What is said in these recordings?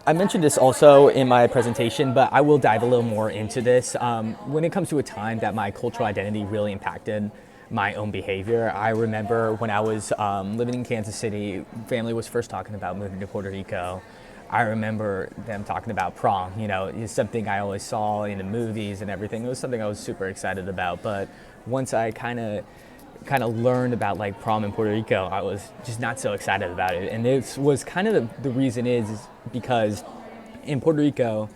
I mentioned this also in my presentation, but I will dive a little more into this. When it comes to a time that my cultural identity really impacted my own behavior, I remember when I was living in Kansas City, family was first talking about moving to Puerto Rico. I remember them talking about prom. You know, it's something I always saw in the movies and everything. It was something I was super excited about. But once I kind of learned about like prom in Puerto Rico, I was just not so excited about it. And this was kind of the reason is because in Puerto Rico,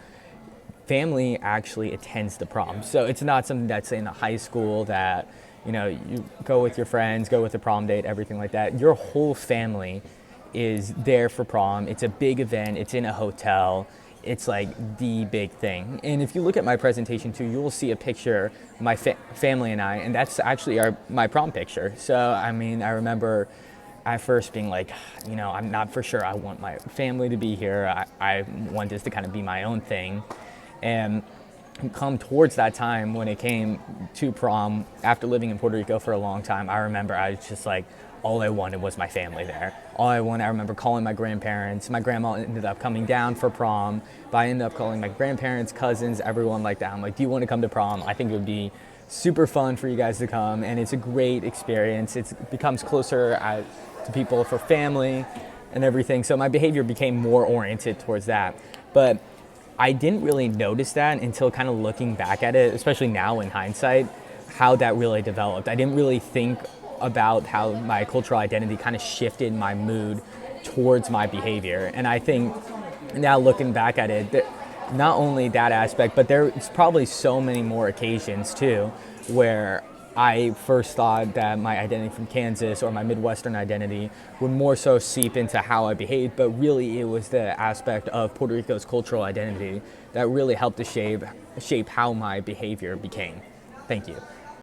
family actually attends the prom. So it's not something that's in a high school that, you know, you go with your friends, go with the prom date, everything like that. Your whole family is there for prom. It's a big event. It's in a hotel. It's like the big thing. And if you look at my presentation too, you'll see a picture, my family and I, and that's actually my prom picture. So, I mean, I remember at first being like, you know, I'm not for sure I want my family to be here. I want this to kind of be my own thing. And come towards that time when it came to prom, after living in Puerto Rico for a long time, I remember I was just like, all I wanted was my family there. I remember calling my grandparents. My grandma ended up coming down for prom, but I ended up calling my grandparents, cousins, everyone like that. I'm like, do you want to come to prom? I think it would be super fun for you guys to come, and it's a great experience. It becomes closer to people for family and everything. So my behavior became more oriented towards that. But I didn't really notice that until kind of looking back at it, especially now in hindsight, how that really developed. I didn't really think about how my cultural identity kind of shifted my mood towards my behavior. And I think now looking back at it, not only that aspect, but there's probably so many more occasions too where I first thought that my identity from Kansas or my Midwestern identity would more so seep into how I behaved, but really it was the aspect of Puerto Rico's cultural identity that really helped to shape how my behavior became. Thank you.